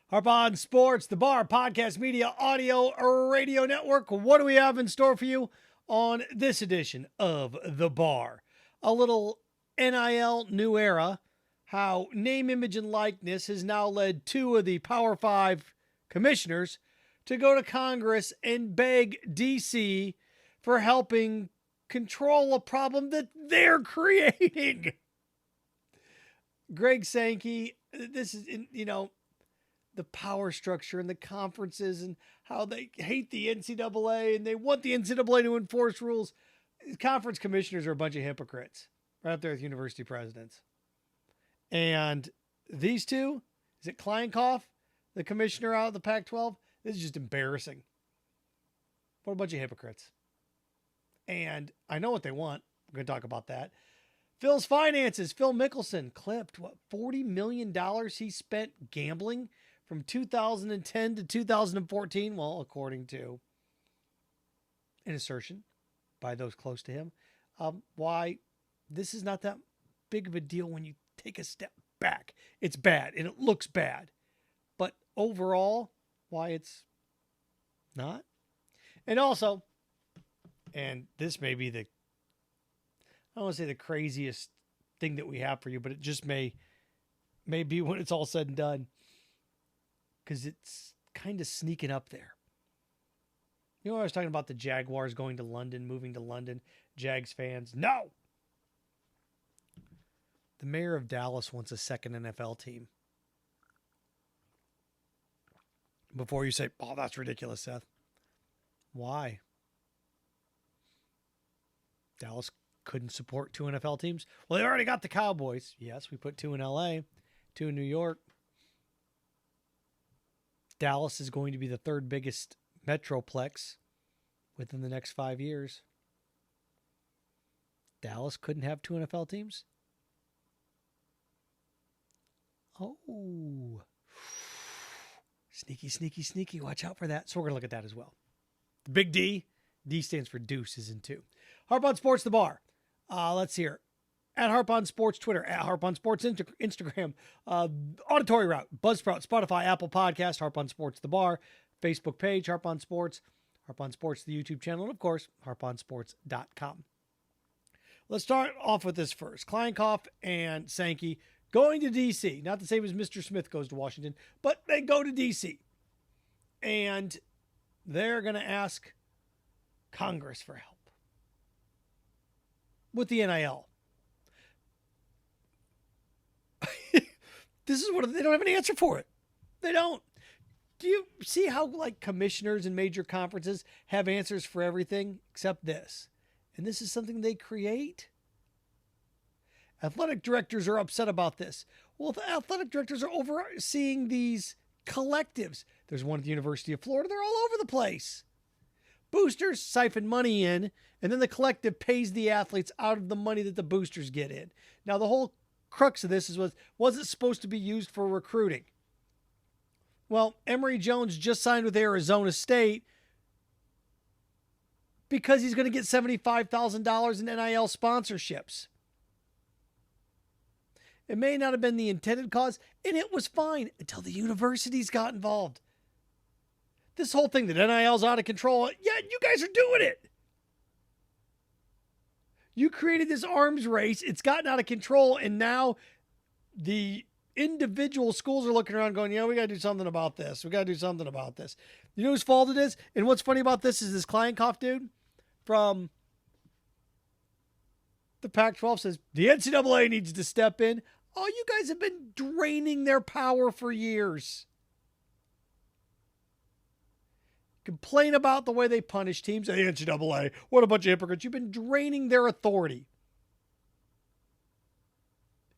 Harp on Sports, the Bar, Podcast Media, Audio, Radio Network. What do we have in store for you on this edition of The Bar? A little NIL New Era, how name, image, and likeness has now led two of the Power 5 commissioners to go to Congress and beg D.C. for helping control a problem that they're creating. Greg Sankey, this is, the power structure and the conferences and how they hate the NCAA and they want the NCAA to enforce rules. Conference commissioners are a bunch of hypocrites right up there with university presidents. And these two, is it Kliavkoff, the commissioner out of the Pac-12? This is just embarrassing. What a bunch of hypocrites. And I know what they want. We're going to talk about that. Phil's finances. Phil Mickelson clipped, $40 million he spent gambling from 2010 to 2014, well, according to an assertion by those close to him, why this is not that big of a deal when you take a step back. It's bad, and it looks bad. But overall, why it's not. And also, and this may be I don't want to say the craziest thing that we have for you, but it just may be when it's all said and done. Because it's kind of sneaking up there. I was talking about the Jaguars going to London, moving to London. Jags fans, no! The mayor of Dallas wants a second NFL team. Before you say, oh, that's ridiculous, Seth. Why? Dallas couldn't support two NFL teams? Well, they already got the Cowboys. Yes, we put two in LA, two in New York. Dallas is going to be the third biggest metroplex within the next 5 years. Dallas couldn't have two NFL teams? Oh. Sneaky, sneaky, sneaky. Watch out for that. So we're going to look at that as well. The big D. D stands for deuce is in two. Harp on Sports, the Bar. Let's hear. At Harp on Sports Twitter, at Harp on Sports Instagram, Auditory Route, Buzzsprout, Spotify, Apple Podcast, Harp on Sports The Bar, Facebook page, Harp on Sports the YouTube channel, and of course, harponsports.com. Let's start off with this first. Kliavkoff and Sankey going to D.C. Not the same as Mr. Smith goes to Washington, but they go to D.C. And they're going to ask Congress for help with the NIL. This is what they don't have an answer for it. They don't. Do you see how commissioners in major conferences have answers for everything except this? And this is something they create. Athletic directors are upset about this. Well, the athletic directors are overseeing these collectives. There's one at the University of Florida. They're all over the place. Boosters siphon money in, and then the collective pays the athletes out of the money that the boosters get in. Now, the whole crux of this was it supposed to be used for recruiting? Well, Emory Jones just signed with Arizona State because he's going to get $75,000 in NIL sponsorships. It may not have been the intended cause, and it was fine until the universities got involved. This whole thing that NIL's out of control, yeah, you guys are doing it. You created this arms race. It's gotten out of control. And now the individual schools are looking around going, we got to do something about this. We got to do something about this. You know whose fault it is? And what's funny about this is this Kliavkoff dude from the Pac-12 says, the NCAA needs to step in. Oh, you guys have been draining their power for years. Complain about the way they punish teams. The NCAA, what a bunch of hypocrites. You've been draining their authority.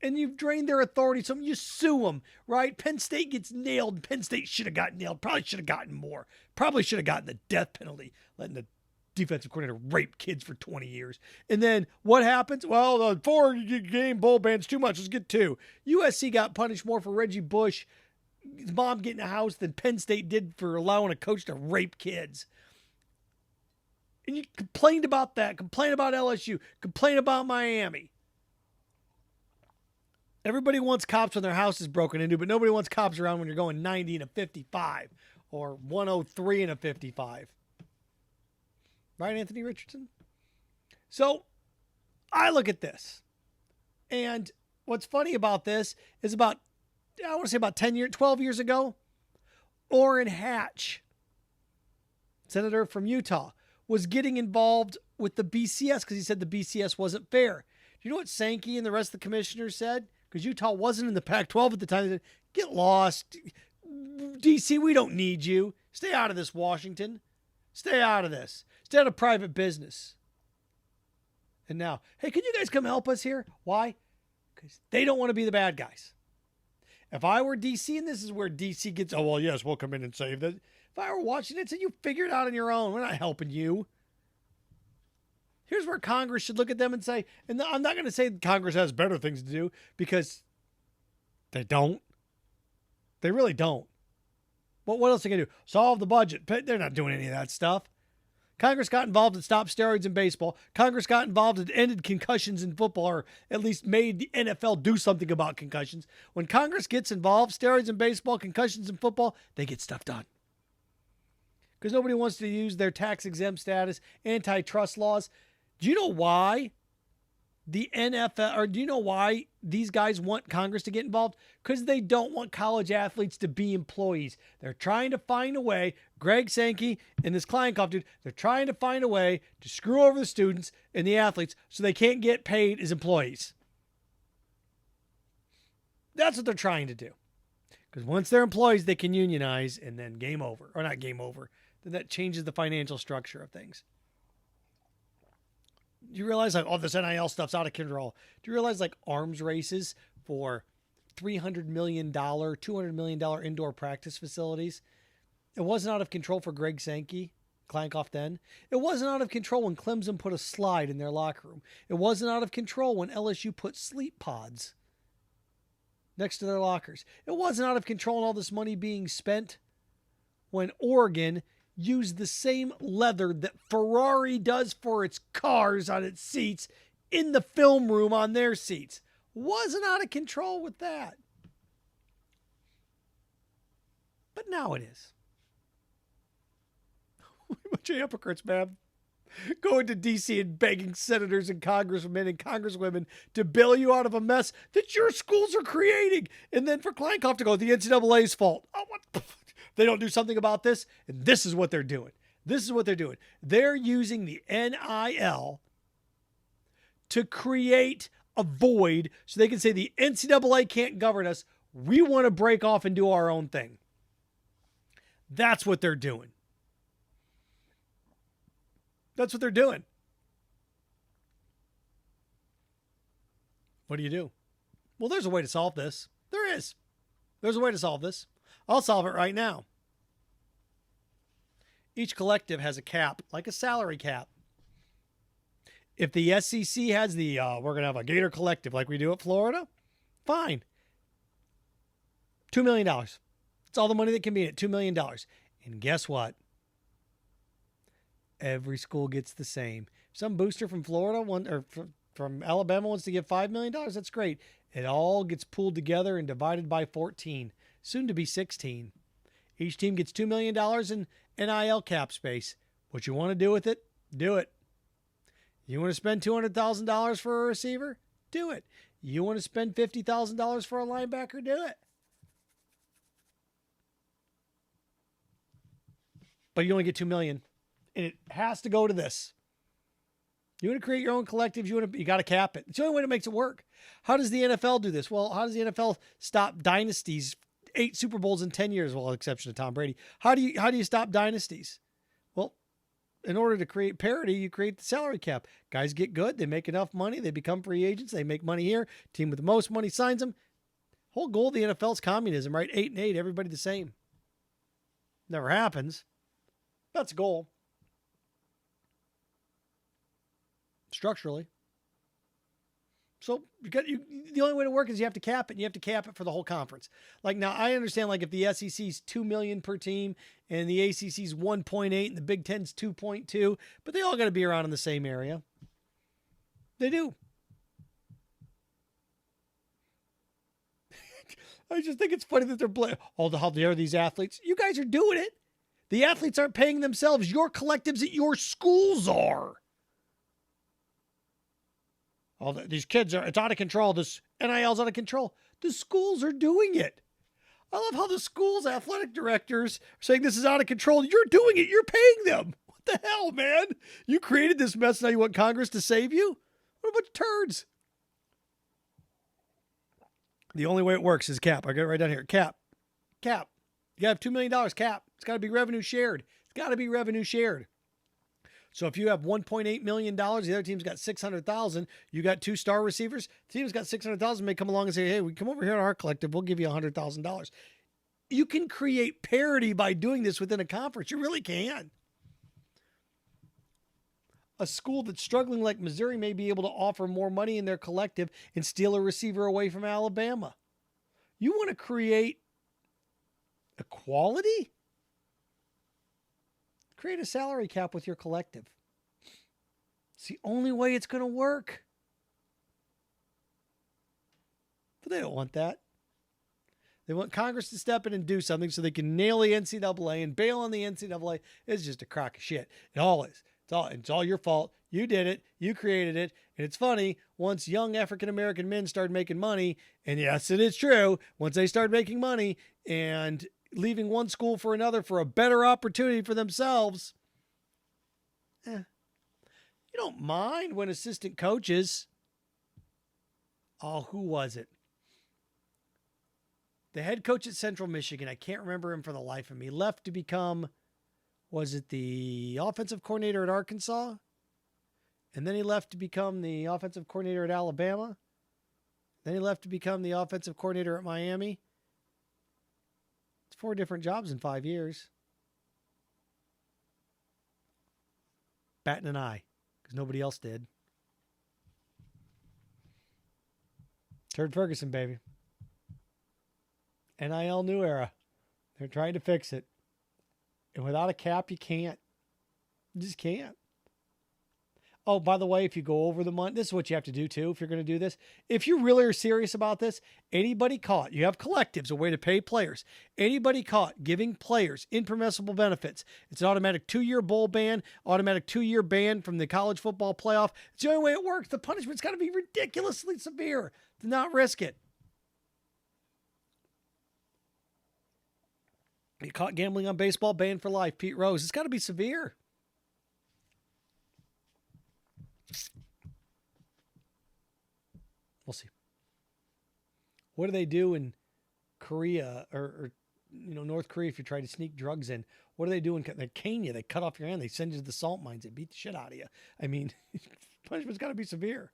And you've drained their authority, so you sue them, right? Penn State gets nailed. Penn State should have gotten nailed. Probably should have gotten more. Probably should have gotten the death penalty, letting the defensive coordinator rape kids for 20 years. And then what happens? Well, the 4-game bowl ban's too much. Let's get 2. USC got punished more for Reggie Bush, his mom getting a house, than Penn State did for allowing a coach to rape kids. And you complained about that. Complain about LSU. Complain about Miami. Everybody wants cops when their house is broken into, but nobody wants cops around when you're going 90 and a 55 or 103 and a 55. Right, Anthony Richardson? So I look at this. And what's funny about this is about 12 years ago, Orrin Hatch, senator from Utah, was getting involved with the BCS because he said the BCS wasn't fair. Do you know what Sankey and the rest of the commissioners said? Because Utah wasn't in the Pac-12 at the time. They said, get lost. DC, we don't need you. Stay out of this, Washington. Stay out of this. Stay out of private business. And now, hey, can you guys come help us here? Why? Because they don't want to be the bad guys. If I were DC, and this is where DC gets, oh, well, yes, we'll come in and save that. If I were Washington, I'd say you figure it out on your own. We're not helping you. Here's where Congress should look at them and say, and I'm not going to say Congress has better things to do because they don't. They really don't. What else are they going to do? Solve the budget. They're not doing any of that stuff. Congress got involved and stopped steroids in baseball. Congress got involved and ended concussions in football, or at least made the NFL do something about concussions. When Congress gets involved, steroids in baseball, concussions in football, they get stuff done. Because nobody wants to use their tax-exempt status, antitrust laws. Do you know why the NFL, or do you know why these guys want Congress to get involved? Because they don't want college athletes to be employees. They're trying to find a way, Greg Sankey and this Kliavkoff dude, they're trying to find a way to screw over the students and the athletes so they can't get paid as employees. That's what they're trying to do. Because once they're employees, they can unionize and then game over. Or not game over. Then that changes the financial structure of things. Do you realize, like, this NIL stuff's out of control? Do you realize, like, arms races for $300 million, $200 million indoor practice facilities? It wasn't out of control for Greg Sankey, Kliavkoff then. It wasn't out of control when Clemson put a slide in their locker room. It wasn't out of control when LSU put sleep pods next to their lockers. It wasn't out of control and all this money being spent when Oregon used the same leather that Ferrari does for its cars on its seats in the film room on their seats. Wasn't out of control with that. But now it is. A bunch of hypocrites, man. Going to D.C. and begging senators and congressmen and congresswomen to bail you out of a mess that your schools are creating. And then for Kliavkoff to go, the NCAA's fault. Oh, what? They don't do something about this, and this is what they're doing. This is what they're doing. They're using the NIL to create a void so they can say the NCAA can't govern us. We want to break off and do our own thing. That's what they're doing. That's what they're doing. What do you do? Well, there's a way to solve this. There is. There's a way to solve this. I'll solve it right now. Each collective has a cap, like a salary cap. If the SEC has the, we're going to have a Gator collective like we do at Florida, fine. $2 million. That's all the money that can be in it, $2 million. And guess what? Every school gets the same. Some booster from Florida from Alabama wants to give $5 million. That's great. It all gets pooled together and divided by 14. Soon to be 16. Each team gets $2 million in NIL cap space. What you want to do with it, do it. You want to spend $200,000 for a receiver? Do it. You want to spend $50,000 for a linebacker? Do it. But you only get $2 million. And it has to go to this. You want to create your own collectives, you got to cap it. It's the only way that makes it work. How does the NFL do this? Well, how does the NFL stop dynasties? 8 Super Bowls in 10 years, well, exception of Tom Brady. How do you stop dynasties? Well, in order to create parity, you create the salary cap. Guys get good, they make enough money, they become free agents, they make money here. Team with the most money signs them. Whole goal of the NFL is communism, right? 8-8, everybody the same. Never happens. That's a goal. Structurally. So the only way to work is you have to cap it, and you have to cap it for the whole conference. Like, now I understand, like, if the SEC's $2 million per team and the ACC's 1.8 and the Big Ten's 2.2, but they all got to be around in the same area. They do. I just think it's funny that they're how dare these athletes? You guys are doing it. The athletes aren't paying themselves. Your collectives at your schools are. These kids it's out of control. This NIL's out of control. The schools are doing it. I love how the school's athletic directors are saying this is out of control. You're doing it. You're paying them. What the hell, man? You created this mess. Now you want Congress to save you? What a bunch of turds. The only way it works is cap. I got it right down here. Cap. You got to have $2 million cap. It's got to be revenue shared. So if you have $1.8 million, the other team's got $600,000. You got 2 star receivers. The team's got $600,000. May come along and say, hey, we come over here to our collective. We'll give you $100,000. You can create parity by doing this within a conference. You really can. A school that's struggling like Missouri may be able to offer more money in their collective and steal a receiver away from Alabama. You want to create equality? Create a salary cap with your collective. It's the only way it's going to work. But they don't want that. They want Congress to step in and do something so they can nail the NCAA and bail on the NCAA. It's just a crock of shit. It all is. It's all your fault. You did it. You created it. And it's funny, once young African-American men started making money, and yes, it is true, once they start making money and leaving one school for another for a better opportunity for themselves, you don't mind when assistant coaches, who was it? The head coach at Central Michigan, I can't remember him for the life of me, left to become, was it the offensive coordinator at Arkansas? And then he left to become the offensive coordinator at Alabama. Then he left to become the offensive coordinator at Miami. It's 4 different jobs in 5 years. Batting an eye, because nobody else did. Turd Ferguson, baby. NIL New Era. They're trying to fix it. And without a cap, you can't. You just can't. Oh, by the way, if you go over the month, this is what you have to do too if you're going to do this. If you really are serious about this, anybody caught, you have collectives, a way to pay players. Anybody caught giving players impermissible benefits, it's an automatic 2-year bowl ban, automatic 2-year ban from the college football playoff. It's the only way it works. The punishment's got to be ridiculously severe to not risk it. You caught gambling on baseball, banned for life. Pete Rose. It's got to be severe. We'll see. What do they do in Korea or North Korea if you try to sneak drugs in? What do they do in they cane you? They cut off your hand. They send you to the salt mines. They beat the shit out of you. I mean, punishment's got to be severe.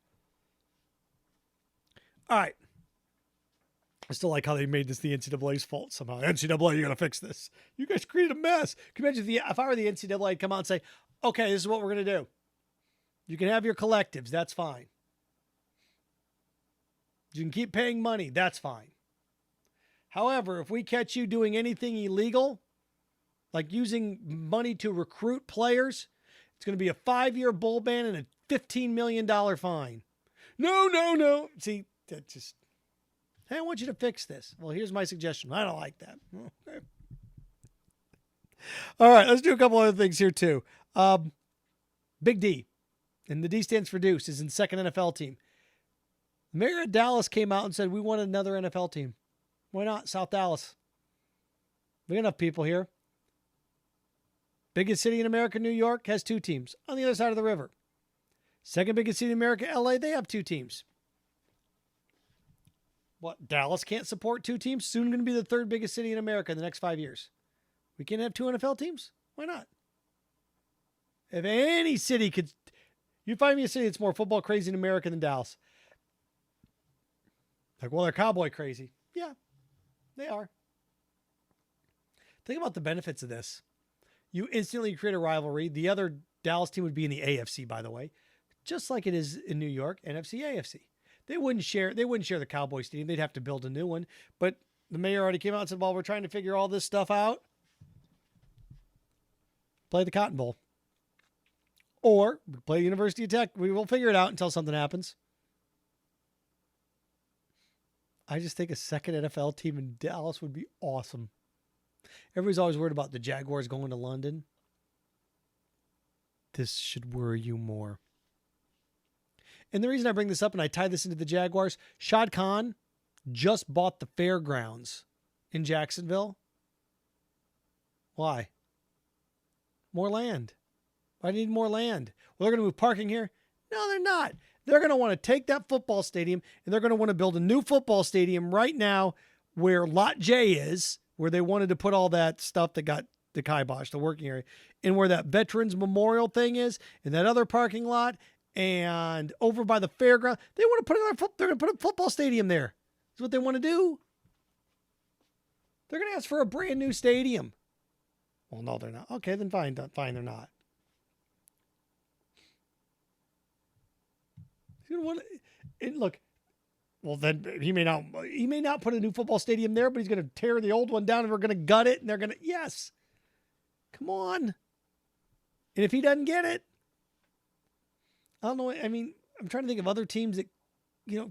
All right. I still like how they made this the NCAA's fault somehow. NCAA, you got to fix this. You guys created a mess. Can you imagine if I were the NCAA, I'd come out and say, okay, this is what we're going to do. You can have your collectives. That's fine. You can keep paying money. That's fine. However, if we catch you doing anything illegal, like using money to recruit players, it's going to be a 5-year bowl ban and a $15 million fine. No. See, that just... Hey, I want you to fix this. Well, here's my suggestion. I don't like that. Okay. All right, let's do a couple other things here too. Big D, and the D stands for Deuce, is in second NFL team. The mayor of Dallas came out and said, we want another NFL team. Why not? South Dallas. We got enough people here. Biggest city in America, New York, has 2 teams on the other side of the river. Second biggest city in America, LA, they have 2 teams. What, Dallas can't support 2 teams? Soon going to be the 3rd biggest city in America in the next 5 years. We can't have 2 NFL teams? Why not? If any city could... You find me a city that's more football crazy in America than Dallas. Like, well, they're cowboy crazy. Yeah, they are. Think about the benefits of this. You instantly create a rivalry. The other Dallas team would be in the AFC, by the way. Just like it is in New York, NFC, AFC. They wouldn't share the Cowboys team. They'd have to build a new one. But the mayor already came out and said, well, we're trying to figure all this stuff out. Play the Cotton Bowl. Or play University of Tech. We will figure it out until something happens. I just think a second NFL team in Dallas would be awesome. Everybody's always worried about the Jaguars going to London. This should worry you more. And the reason I bring this up and I tie this into the Jaguars, Shad Khan just bought the fairgrounds in Jacksonville. Why? More land. Why do you need more land? Well, they're going to move parking here. No, they're not. They're going to want to take that football stadium and they're going to want to build a new football stadium right now where Lot J is, where they wanted to put all that stuff that got the kibosh, the working area, and where that Veterans Memorial thing is, in that other parking lot, and over by the fairground. They want to put they're going to put a football stadium there. That's what they want to do. They're going to ask for a brand new stadium. Well, no, they're not. Okay, then fine, they're not. And look, well, then he may not put a new football stadium there, but he's going to tear the old one down and we're going to gut it. And they're going to, yes, come on. And if he doesn't get it, I don't know. I mean, I'm trying to think of other teams that,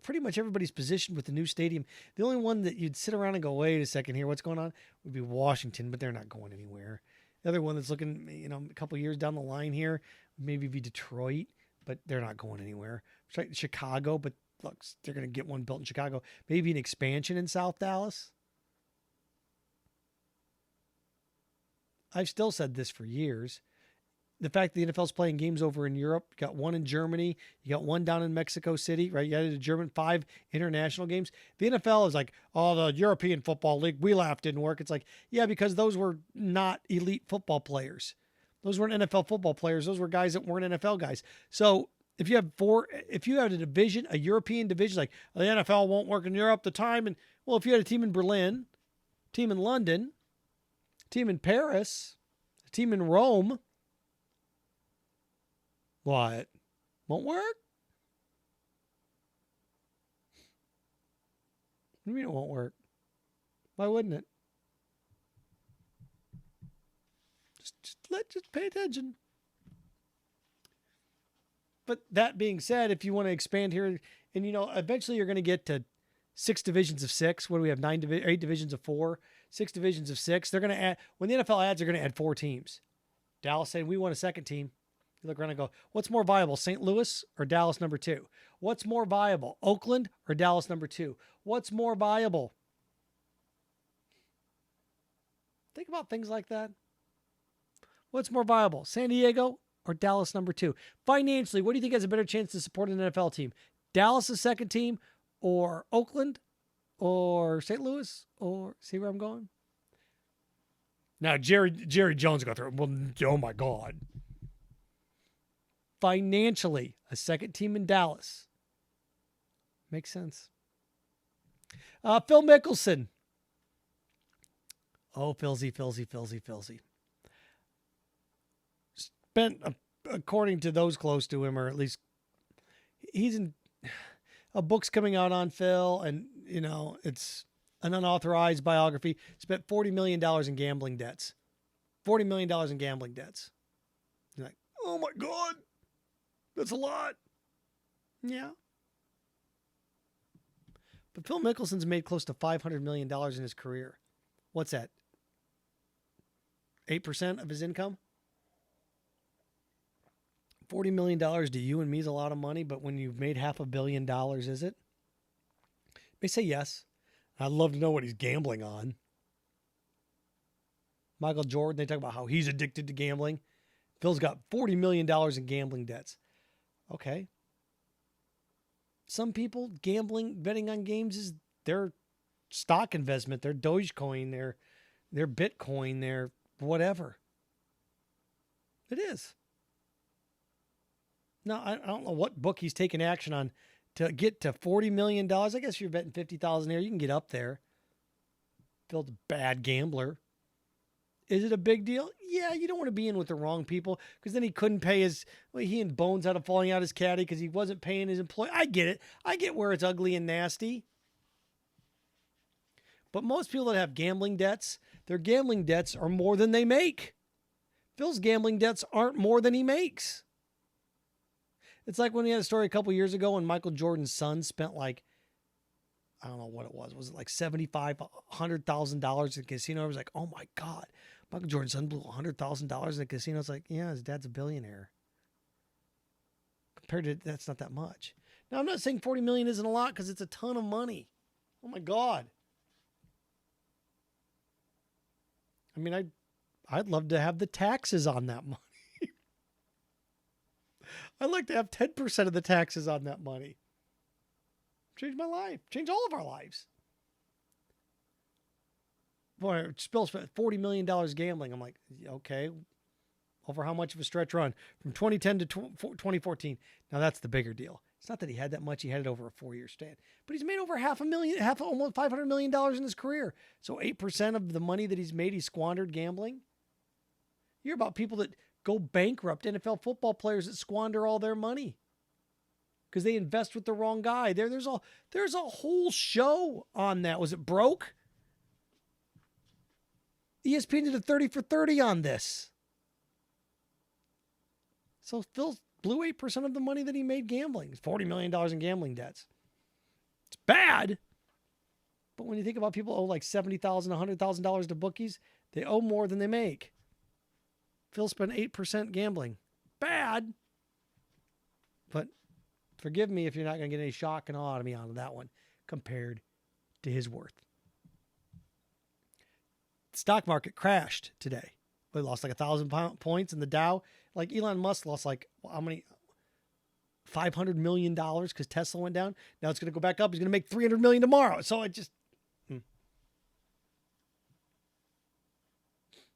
pretty much everybody's positioned with the new stadium. The only one that you'd sit around and go, wait a second here, what's going on, would be Washington, but they're not going anywhere. The other one that's looking, a couple of years down the line here, maybe be Detroit, but they're not going anywhere. Chicago, but look, they're going to get one built in Chicago. Maybe an expansion in South Dallas. I've still said this for years. The fact that the NFL's playing games over in Europe, you got one in Germany, you got one down in Mexico City, right? You added a German 5 international games. The NFL is like, oh, the European Football League, we laughed, didn't work. It's like, yeah, because those were not elite football players. Those weren't NFL football players. Those were guys that weren't NFL guys. So if you had a division, a European division, like the NFL won't work in Europe, the time, and well, if you had a team in Berlin, team in London, team in Paris, a team in Rome, what? Won't work? What do you mean it won't work? Why wouldn't it? Just pay attention. But that being said, if you want to expand here, and eventually you're going to get to 6 divisions of 6. What do we have? 8 divisions of 4, 6 divisions of 6. They're going to add, when the NFL adds, they're going to add 4 teams. Dallas saying we want a second team. You look around and go, what's more viable, St. Louis or Dallas number 2? What's more viable, Oakland or Dallas number 2? What's more viable? Think about things like that. What's more viable, San Diego or Dallas number 2? Financially, what do you think has a better chance to support an NFL team? Dallas' second team or Oakland or St. Louis? Or see where I'm going? Now, Jerry Jones got through. Well, oh my God. Financially, a second team in Dallas. Makes sense. Phil Mickelson. Oh, Philzy. Spent, according to those close to him, or at least he's in a book's coming out on Phil, and it's an unauthorized biography. Spent $40 million in gambling debts. $40 million in gambling debts. You're like, oh my God, that's a lot. Yeah. But Phil Mickelson's made close to $500 million in his career. What's that? 8% of his income? $40 million to you and me is a lot of money, but when you've made $500 million, is it? They say yes. I'd love to know what he's gambling on. Michael Jordan, they talk about how he's addicted to gambling. Phil's got $40 million in gambling debts. Okay. Some people betting on games is their stock investment, their Dogecoin, their Bitcoin, their whatever. It is. Now, I don't know what book he's taking action on to get to $40 million. I guess if you're betting $50,000 there, you can get up there. Phil's a bad gambler. Is it a big deal? Yeah, you don't want to be in with the wrong people because then he couldn't pay he and Bones had a falling out his caddy because he wasn't paying his employee. I get it. I get where it's ugly and nasty. But most people that have gambling debts, their gambling debts are more than they make. Phil's gambling debts aren't more than he makes. It's like when we had a story a couple years ago when Michael Jordan's son spent I don't know what it was. Was it like $75,000, $100,000 in a casino? I was like, oh my God, Michael Jordan's son blew $100,000 in a casino. It's like, yeah, his dad's a billionaire. Compared to, that's not that much. Now, I'm not saying 40 million isn't a lot because it's a ton of money. Oh my God. I mean, I'd love to have the taxes on that money. I'd like to have 10% of the taxes on that money. Change my life. Change all of our lives. Boy, Spill spent $40 million gambling. I'm like, okay. Over how much of a stretch run? From 2010 to 2014. Now that's the bigger deal. It's not that he had that much. He had it over a 4-year span. But he's made over almost $500 million in his career. So 8% of the money that he's made, he squandered gambling. You hear about people that go bankrupt, NFL football players that squander all their money because they invest with the wrong guy. There's a whole show on that. Was it Broke? ESPN did a 30 for 30 on this. So Phil blew 8% of the money that he made gambling. It's $40 million in gambling debts. It's bad. But when you think about people owe like $70,000, $100,000 to bookies, they owe more than they make. Phil spent 8% gambling. Bad. But forgive me if you're not going to get any shock and awe out of me on that one compared to his worth. The stock market crashed today. We lost like 1,000 points in the Dow. Like Elon Musk lost like how many? $500 million because Tesla went down. Now it's going to go back up. He's going to make $300 million tomorrow. So it just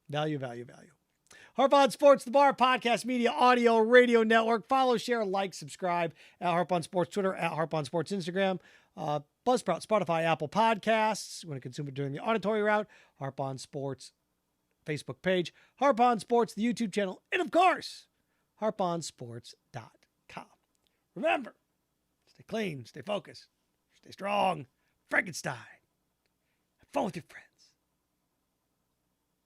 value. Harp on Sports, the Bar Podcast Media Audio Radio Network. Follow, share, like, subscribe at Harp on Sports Twitter, at Harp on Sports Instagram, Buzzsprout, Spotify, Apple Podcasts. You want to consume it during the auditory route, Harp on Sports Facebook page, Harp on Sports, the YouTube channel, and of course, harponsports.com. Remember, stay clean, stay focused, stay strong. Frankenstein. Have fun with your friends.